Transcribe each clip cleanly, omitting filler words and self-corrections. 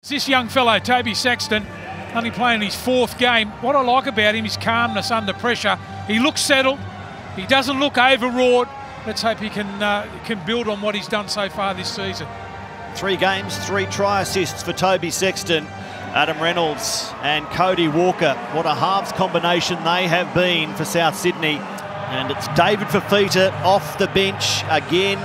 This young fellow, Toby Sexton, only playing his 4th game. What I like about him is calmness under pressure. He looks settled. He doesn't look overwrought. Let's hope he can build on what he's done so far this season. 3 games, 3 try assists for Toby Sexton. Adam Reynolds and Cody Walker. What a halves combination they have been for South Sydney. And it's David Fifita off the bench again.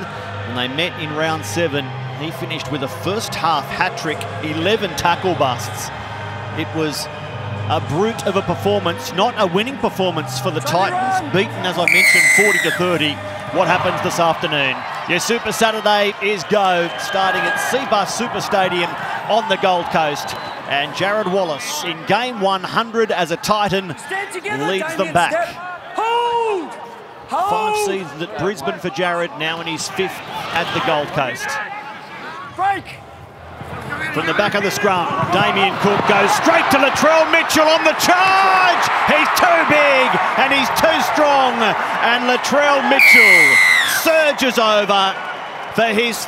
When they met in round 7, he finished with a first half hat-trick, 11 tackle busts. It was a brute of a performance, not a winning performance for the Titans. Beaten, as I mentioned, 40-30. What happens this afternoon? Your Super Saturday is go, starting at Cbus Super Stadium on the Gold Coast. And Jarrod Wallace, in game 100 as a Titan, leads them back. Hold! 5 seasons at Brisbane for Jarrod, now in his 5th at the Gold Coast. Break! From the back of the scrum, Damien Cook goes straight to Latrell Mitchell on the charge! He's too big and he's too strong, and Latrell Mitchell surges over for his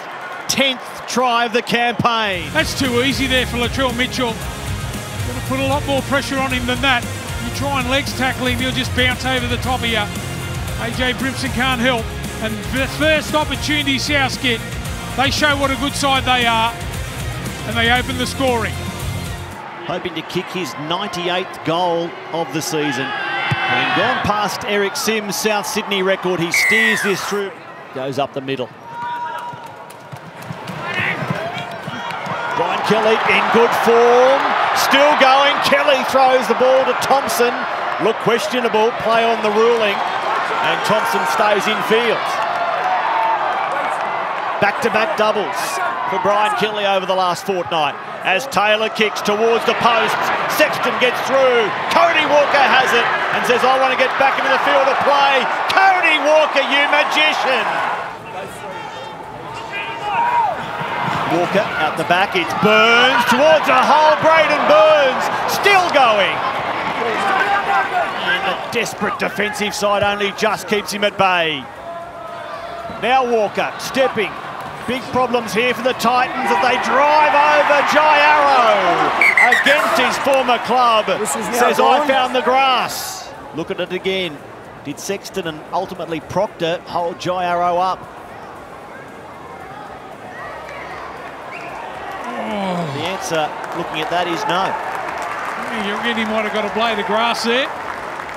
10th try of the campaign. That's too easy there for Latrell Mitchell. Got to put a lot more pressure on him than that. You try and legs tackle him, he'll just bounce over the top of you. AJ Brimson can't help. And the first opportunity South get, they show what a good side they are, and they open the scoring. Hoping to kick his 98th goal of the season. Having gone past Eric Sims' South Sydney record, he steers this through. Goes up the middle. Brian Kelly in good form. Still going. Kelly throws the ball to Thompson. Look questionable. Play on the ruling. And Thompson stays in field. Back-to-back doubles for Brian Kelly over the last fortnight. As Taylor kicks towards the post, Sexton gets through. Cody Walker has it and says, I want to get back into the field of play. Cody Walker, you magician. Walker out the back, it's Burns towards a hole. Braden Burns still going. And the desperate defensive side only just keeps him at bay. Now Walker stepping. Big problems here for the Titans as they drive over Jai Arrow against his former club. Says, I found the grass. Look at it again. Did Sexton and ultimately Proctor hold Jai Arrow up? The answer, looking at that, is no. You reckon he might have got a blade of grass there?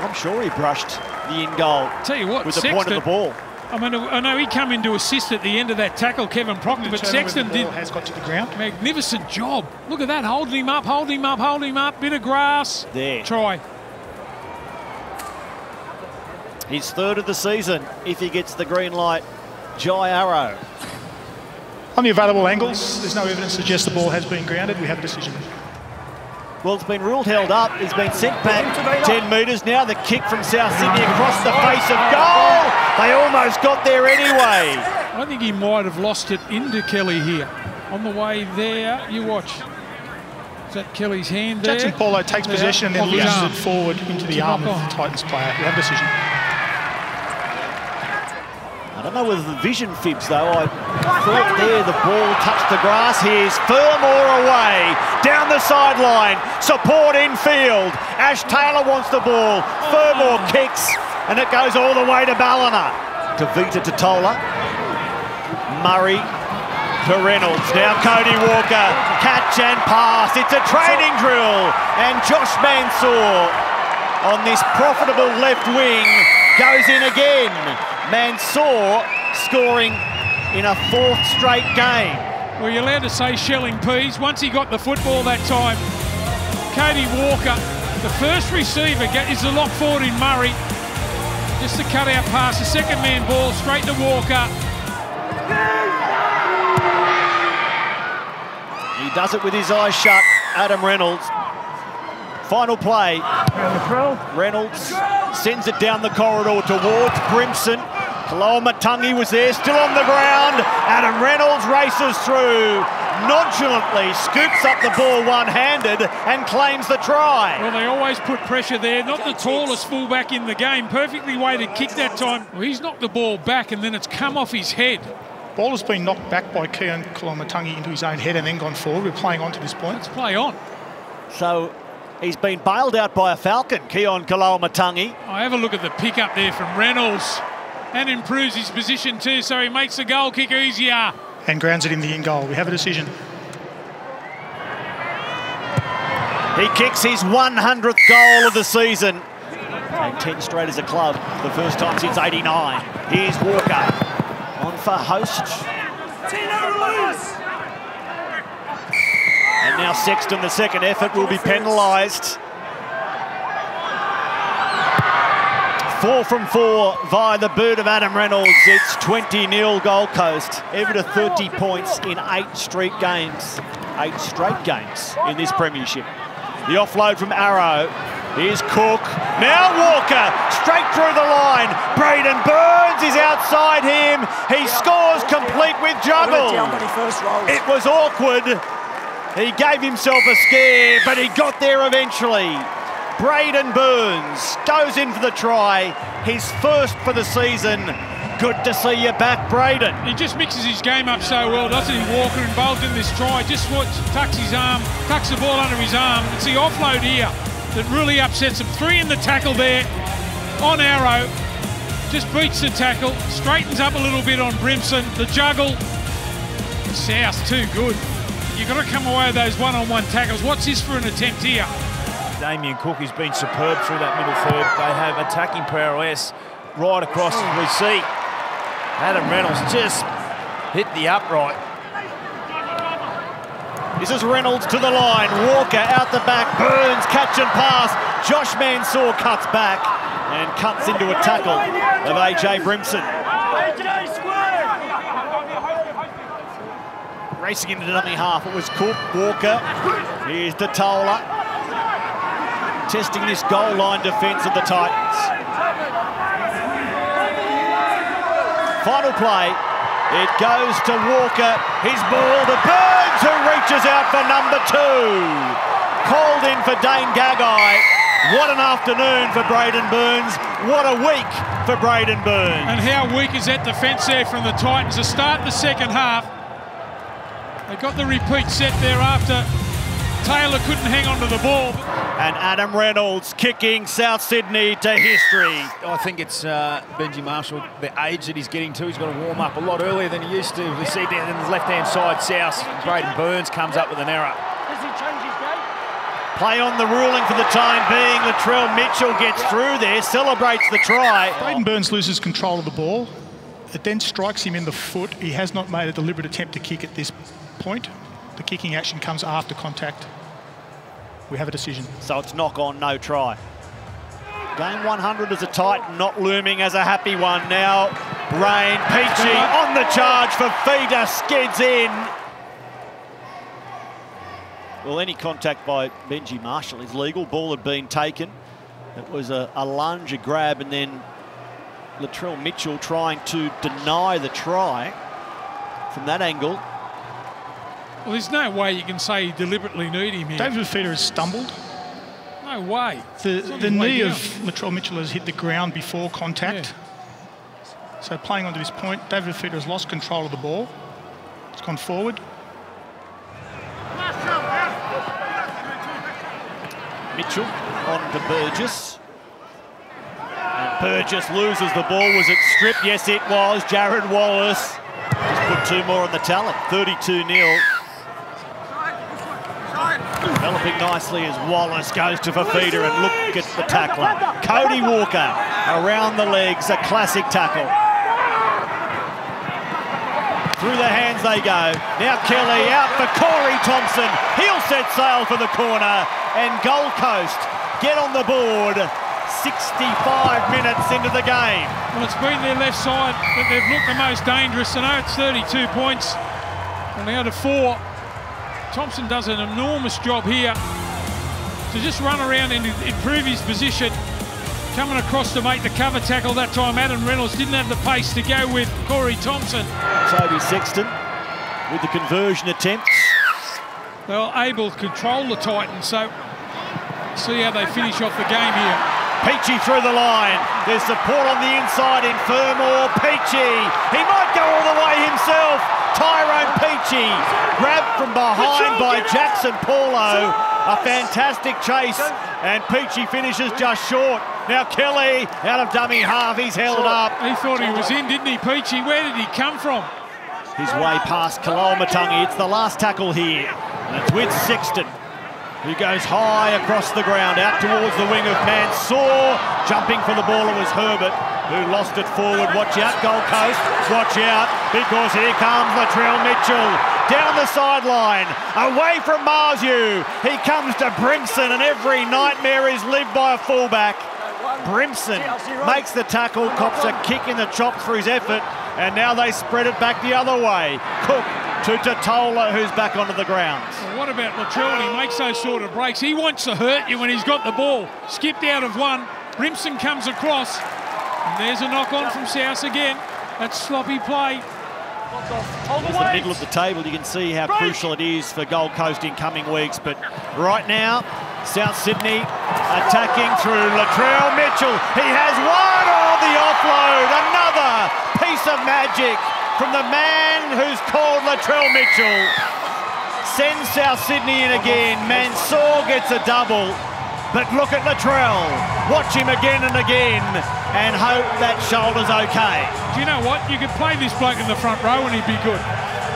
I'm sure he brushed the in goal. Tell you what, with the Sexton, point of the ball. I mean, I know he came in to assist at the end of that tackle, Kevin Proctor, but Sexton has got to the ground. Magnificent job. Look at that, holding him up, holding him up, holding him up. Bit of grass. There. Try. His 3rd of the season, if he gets the green light. Jai Arrow. On the available angles, there's no evidence to suggest the ball has been grounded. We have a decision. Well, it's been ruled held up. It's been sent back 10 metres. Now the kick from South Sydney across the face of goal. They almost got there anyway. I think he might have lost it into Kelly here. On the way there, you watch. Is that Kelly's hand there? Jackson Paulo takes possession and then loses it forward into the arm of the Titans player. We have a decision. I don't know whether the vision fibs, though. I thought there the ball touched the grass. Here's Furmore away, down the sideline, support in field. Ash Taylor wants the ball. Furmore kicks, and it goes all the way to Ballina. To Vita to Tola. Murray to Reynolds. Now Cody Walker, catch and pass. It's a training drill, and Josh Mansour on this profitable left wing goes in again. Mansour scoring in a 4th straight game. Well, you're allowed to say shelling peas. Once he got the football that time, Cody Walker, the first receiver, is the lock forward in Murray. Just a cut-out pass, the second man ball, straight to Walker. He does it with his eyes shut, Adam Reynolds. Final play. Reynolds sends it down the corridor towards Brimson. Kaloa Matangi was there, still on the ground. Adam Reynolds races through, nonchalantly scoops up the ball one-handed and claims the try. Well, they always put pressure there. Not the tallest fullback in the game. Perfectly weighted kick that time. Well, he's knocked the ball back and then it's come off his head. Ball has been knocked back by Keon Kalamatangi into his own head and then gone forward. We're playing on to this point. Let's play on. So he's been bailed out by a Falcon, Keon Kalamatangi. I have a look at the pick up there from Reynolds and improves his position too, so he makes the goal kick easier. And grounds it in the in goal. We have a decision. He kicks his 100th goal of the season. And 10 straight as a club, the first time since '89. Here's Walker on for host. And now Sexton, the second effort, will be penalised. 4 from 4 via the boot of Adam Reynolds. It's 20-0 Gold Coast. Ever to 30 points in 8 straight games. 8 straight games in this premiership. The offload from Arrow. Here's Cook. Now Walker, straight through the line. Braden Burns is outside him. He scores complete with juggle. It was awkward. He gave himself a scare, but he got there eventually. Braden Burns goes in for the try. His first for the season. Good to see you back, Braden. He just mixes his game up so well, doesn't he, Walker, involved in this try. Just tucks his arm, tucks the ball under his arm. It's the offload here that really upsets him. 3 in the tackle there on Arrow. Just beats the tackle, straightens up a little bit on Brimson. The juggle. South too good. You've got to come away with those one-on-one tackles. What's this for an attempt here? Damien Cook has been superb through that middle third. They have attacking prowess right across as we see. Adam Reynolds just hit the upright. This is Reynolds to the line. Walker out the back. Burns catch and pass. Josh Mansour cuts back and cuts into a tackle of AJ Brimson. Racing into the dummy half. It was Cook, Walker. Here's Datola. Testing this goal line defence of the Titans. Final play. It goes to Walker. His ball to Burns, who reaches out for number 2. Called in for Dane Gagai. What an afternoon for Braden Burns. What a week for Braden Burns. And how weak is that defence there from the Titans to start the second half? They got the repeat set there after Taylor couldn't hang on to the ball. And Adam Reynolds kicking South Sydney to history. I think it's Benji Marshall, the age that he's getting to. He's got to warm up a lot earlier than he used to. We see down in the left-hand side, South. Braden Burns comes up with an error. Does he change his game? Play on the ruling for the time being. Latrell Mitchell gets through there, celebrates the try. Braden Burns loses control of the ball. It then strikes him in the foot. He has not made a deliberate attempt to kick at this point. The kicking action comes after contact. We have a decision. So it's knock on, no try. Game 100 as a Titan, not looming as a happy one. Now Rain Peachy on the charge for feeder, skids in. Well, any contact by Benji Marshall is legal. Ball had been taken. It was a lunge, a grab, and then Latrell Mitchell trying to deny the try from that angle. Well, there's no way you can say you deliberately need him here. David Feeder has stumbled. No way. The knee of Latrell Mitchell has hit the ground before contact. Yeah. So playing onto this point, David Feeder has lost control of the ball. It's gone forward. Mitchell on to Burgess. And Burgess loses the ball. Was it stripped? Yes, it was. Jared Wallace just put 2 more on the talent. 32-0. Developing nicely as Wallace goes to Fafita and look at the tackler. Cody Walker around the legs, a classic tackle. Through the hands they go. Now Kelly out for Corey Thompson. He'll set sail for the corner. And Gold Coast get on the board 65 minutes into the game. Well, it's been their left side that they've looked the most dangerous. I know it's 32 points. Only out of 4. Thompson does an enormous job here to just run around and improve his position. Coming across to make the cover tackle that time. Adam Reynolds didn't have the pace to go with Corey Thompson. Toby Sexton with the conversion attempts. They were able to control the Titans, so see how they finish off the game here. Peachy through the line. There's support on the inside in Fermor. Peachy. He might go all the way himself. Tyrone Peachy. Grabbed from behind by Jackson Paulo. A fantastic chase. And Peachy finishes just short. Now Kelly out of dummy half. He's held up. He thought he was in, didn't he, Peachy? Where did he come from? His way past Kaloamatangi. It's the last tackle here. And it's with Sexton, who goes high across the ground, out towards the wing of Mansour. Jumping for the ball, it was Herbert, who lost it forward. Watch out, Gold Coast. Watch out, because here comes Latrell Mitchell. Down the sideline, away from Marzu. He comes to Brimson, and every nightmare is lived by a fullback. Brimson makes the tackle, cops a kick in the chops for his effort, and now they spread it back the other way. Cook to Totola, who's back onto the ground. Well, what about Latrell when he makes those sort of breaks? He wants to hurt you when he's got the ball. Skipped out of one. Brimson comes across. And there's a knock on from South again. That's sloppy play. It's the middle of the table. You can see how crucial it is for Gold Coast in coming weeks. But right now, South Sydney attacking through Latrell Mitchell. He has one. Oh, the offload. Another piece of magic from the man who's called Latrell Mitchell. Sends South Sydney in again. Mansour gets a double. But look at Latrell. Watch him again and again and hope that shoulder's okay. Do you know what? You could play this bloke in the front row and he'd be good.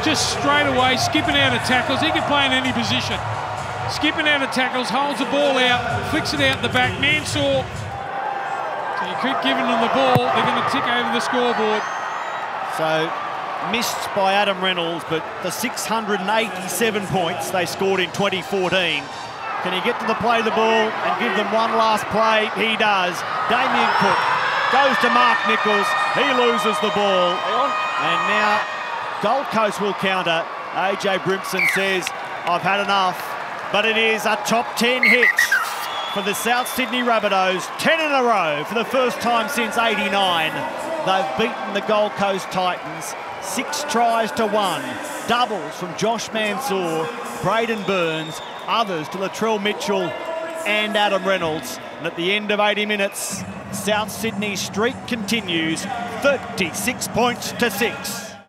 Just straight away, skipping out of tackles. He could play in any position. Skipping out of tackles, holds the ball out, flicks it out the back. Mansour. So you keep giving them the ball, they're going to tick over the scoreboard. So missed by Adam Reynolds, but the 687 points they scored in 2014. Can he get to the play the ball and give them one last play? He does. Damien Cook goes to Mark Nichols. He loses the ball. And now Gold Coast will counter. AJ Brimson says, I've had enough. But it is a top 10 hit for the South Sydney Rabbitohs. 10 in a row for the first time since '89. They've beaten the Gold Coast Titans 6 tries to 1. Doubles from Josh Mansour, Braden Burns, others to Latrell Mitchell and Adam Reynolds. And at the end of 80 minutes, South Sydney's streak continues, 36 points to 6.